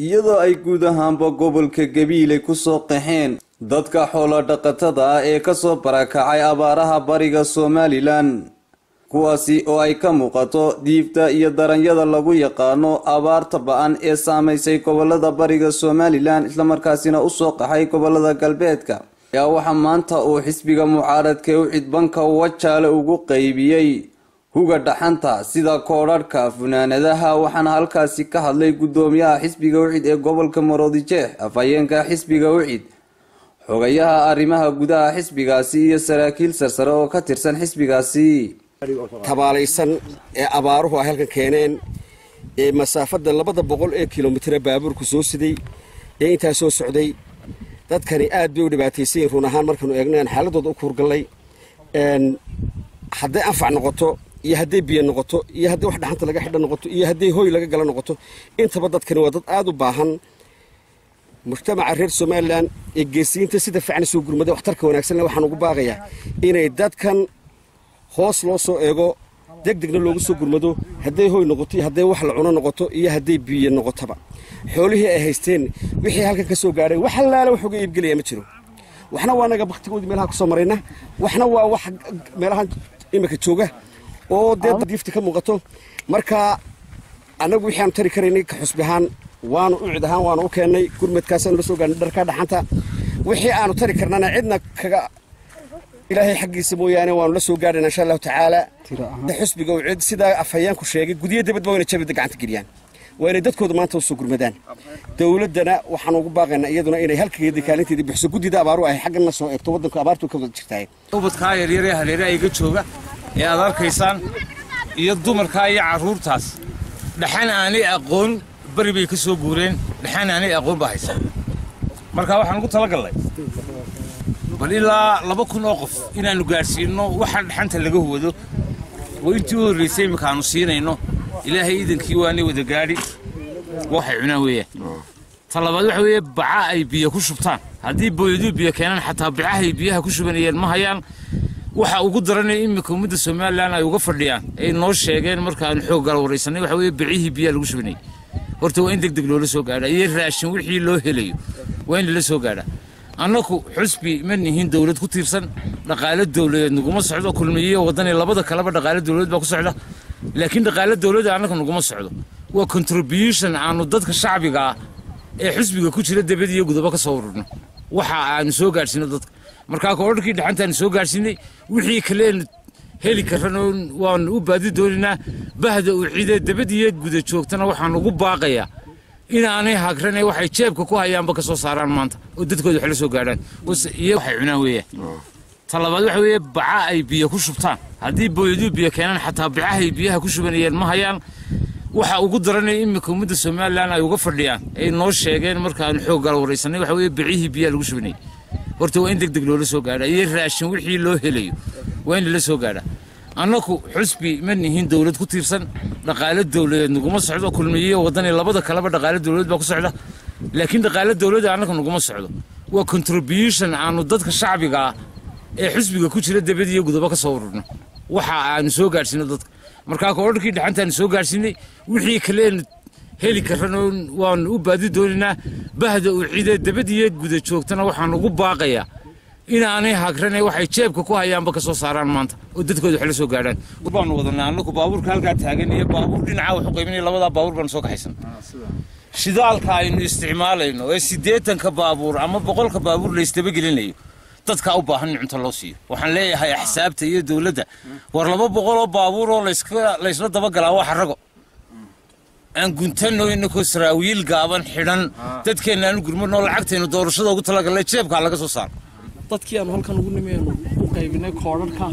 iyadoo ay guud ahaanba gobolka Gabiley ku soo qaxeen dadka xoolo dhaqatada ah ee ka soo barakacay abaaraha bariga Somaliland kuwaasi oo ay ka muuqato diifta iyo daranyada lagu yaqaano abaarta ba'an ee saameysay gobolada bariga Somaliland isla markaasina u soo qaxay gobolada galbeedka ayaa waxa maanta uu xisbiga mucaaradka u cidbanka wajaale ugu qaybiyay huga dhaxanta sida koodharka funaanadaha waxaana halkaasi ka hadlay gudoomiyaha xisbiga wicid ee gobolka Maroodijeex afayeenka xisbiga wicid xogayaha arrimaha gudaha xisbigaasi iyo saraakiil sarsare oo ka tirsan xisbigaasi tabaalaysan ee abaaruhu ay halka keeneen ee masaafada 200 kiiloomitir baabuurku soo siday ee inta soo socday dadkani aad bay u dhibaataysay run ahaan markanu eegnaan xaaladooda u kurgalay haddii anfac noqoto iyo haddii biyo noqoto iyo haddii wax dhaxanta laga xidhan noqoto iyo haddii hooy laga gala noqoto intaba dadkani waa dad aad u baahan mujtamaca reer Somaliland ee geesiinta sida fiican soo gurmada waxtarka wanaagsan waxaan ugu baaqayaa inay dadkan hoos loo soo eego degdegna loogu soo gurmado haddii hooy noqoto iyo haddii wax la cuno noqoto iyo haddii biyo noqotaba xoolihii ay haysteen wixii halka ka soo gaaray wax laala wax uga iibgelaya ma jiro waxna waa naga waqtigoodi meelaha ku soo marayna waxna waa wax meelaha imika jooga oo diifta ka muuqato marka anagu waxaan tari karaynay ka xusbahan waanu u ciidahan waanu u keenay gurmadkaasaan la soo gaarnay dharka dhaxanta wixii aanu tari karnana cidna kaga ilaahay xaqiisa mooyaane waanu la soo gaarnay insha Allah taala xusbiga oo cid sida afayeenku sheegay gudiye dibadba wayna jabida gacanta geliyaan wayna dadkooda maanta u soo gurmadaan dawladana waxaan ugu baaqaynaa iyaduna inay halkeedii kaalinteedii bixiso gudida abaaru ay xaqna soo eegto wadanka abaartu ka wada jirtay ubadka yaryar ee hareeraha ay ga jooga ee aad arkaysaan iyo dumarka iyo caruurtaas dhaxan aanay aqoon bari bay ka soo guureen dhaxan aanay aqoon bahaysan marka waxaan ugu talagalnay bal ilaa 2,000 oo qof inaanu gaarsiino waxa dhaxanta laga hoodo oo intii u horeysay imikaanu siinayno ilaahay idinkii waanay wada gaari waxay cunaan weeyaan talabaad waxa weeye baca ay biyo ku shubtaan haddii booyadu biyo keenan xataa bacaha ay biyaha ku shubanayeen ma hayaan waxa ugu daranay imika ummadda Somaliland ay uga fadhiyaan ay noo sheegeen markaan xoog gal wareysanay waxa weeye bicihii biyo lagu shubanay horta waa in degdeg loo soo gaadho iyo raashin wixii loo helayo waa in la soo gaadho annagu xusbi ma nihiin dawlad ku tiirsan dhaqaale dawladeed naguma socdo kulmiyo wadani labada kaleba dhaqaale dawladeed baa ku socda laakiin dhaqaale dawladda annagu naguma socdo waa contribution aanu dadka shacbiga ee xusbiga ku jira dibadda iyo gudaba ka soo ururno waxa aan soo gaarsiino dadka marka koodharkii dhaxantaan soo gaarsiinay wixii kale heli karano waan u baadi doonina bahda u ciide dibadda iyo guda joogtana waxaan ugu baaqayaa inaanay hagranay waxay jeebka ku hayaanba ka soo saaraan maanta oo dadkooda wax la soo gaaraan iyo waxay cunaan weeyaan talabaad waxa weeye baca ay biyo ku shubtaan haddii booyadu biyo keenan xataa bacaha ay biyaha ku shubanayeen ma hayaan waxa ugu daranay imika ummadda Somaliland ay uga fadhiyaan ay noo sheegeen markaan xoog gal wareysanay waxa weeye bicihii biyo lagu shubanay horta waa in degdeg loo soo gaadho iyo raashin wixii loo helayo waa in la soo gaadho annagu xusbi ma nihiin dawlad ku tiirsan dhaqaale dawladeed naguma socdo kulmiyo wadani labada kaleba dhaqaale dawladeed baa ku socda laakiin dhaqaale dawladda annagu naguma socdo waa contribution aanu dadka shacbiga ee xusbiga ku jira dibadda iyo gudaba ka soo ururno waxa aan soo gaarsiino dadka marka koodharkii dhaxantaan soo gaarsiinay wixii kale heli karano waan u baadi doonina bahda u ciide dibadda iyo guda joogtana waxaan ugu baaqayaa inaanay hagranay waxay jeebka ku hayaanba ka soo saaraan maanta oo dadkooda wax la soo gaaraan baan wadanaa annagu baabuurka halka taagan iyo baabuur dhinaca wax u qaybinay labada baabuur baan soo kaxaysan shidaalka aynu isticmaalayno ee 80ka baabuur ama 100ka baabuur la istaba gelinayo dadka u baahan cunto loo siiyo waxaan leeyahay xisaabta iyo dawladda war 200 oo baabuur oo la isla daba galaa wax rago aan guntano inako saraawiil gaaban xidhan dadkeena aan gurmadno lacagteena doorashada ugu talagalay jeebka laga soo saar dadkii aan halkan ugu nimeeyno u qaybinay koodharka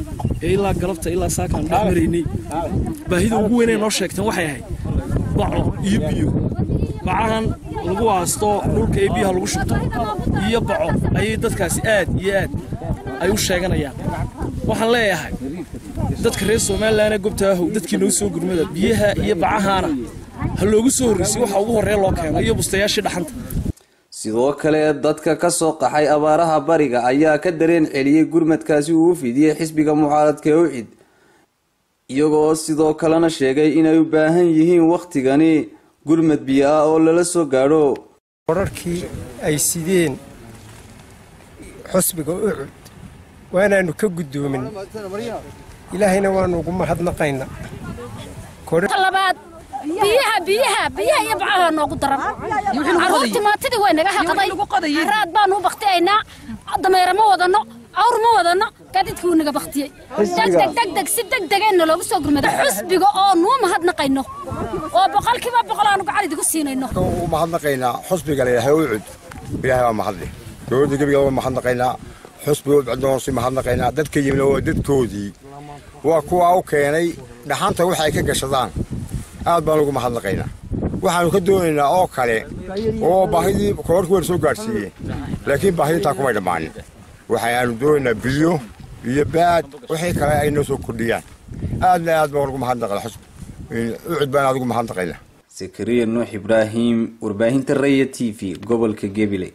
ee ilaa galabta ilaa saakan dhamareynay baahida ugu weyn ee noo sheegtan waxay ahayd baco iyo biyo bacahan lagu waasto dhulka ee biyaha lagu shubto iyo baco ay dadkaasi aad iyo aad ay u sheeganayaan waxaan leeyahay dadka reer Somaliland ee goobta dadkii noo soo gurmada biyaha iyo bacahana hal loogu soo horeysay waxa ugu horeeya loo keenay iyo bustayaashii dhaxanta sidoo kale dadka ka soo qaxay abaaraha bariga ayaa ka dareen celiyay gurmadkaasi uu fidiyay xisbiga mucaaradka ee iyagoo sidoo kalena sheegay inay u baahan yihiin waqtigani gurmad biyo ah oo lala soo gaadho. wararkii ay sideen xusbiga ucud waanaanu ka gudoomin ilaahayna waanu ugu mahadnaqaynaa. talabaad biyaha iyo bacaha noogu daran caruurtii maatidii way naga haqaday raad baanu u baktiyaynaa dameero ma wadano awr ma wadano gaadiidkii uu naga baktiyay degdeg si degdegeenna loogu soo gurmaday xusbiga oo nuu mahadnaqayno oo boqolkiiba boqol aanu gacan idigu siinayno. u mahadnaqaynaa xusbiga leeyahay ucud ilaahay waa mahadle dowladda gebiga waa mahadnaqaynaa xusbiga ucudna si mahadnaqaynaa dadka yimid waa dadkoodii waa kuwa u keenay dhaxanta waxa ay ka gashadaan aad baan ugu mahadnaqaynaa. waxaanu ka doonaynaa oo kale oo baahidii koorku war soo gaarsiiyeen laakiin baahidintaa kuma dhamaanin. waxaanu doonaynaa biyo iyo baad wixii kale ay noo soo kordhiyaan aad baan ugu mahadnaqaynaa xusbi ucud baan ugu mahadnaqaynaa. Zakariya Nuux Ibraahim, warbaahinta Raya TV, gobolka Gabiley.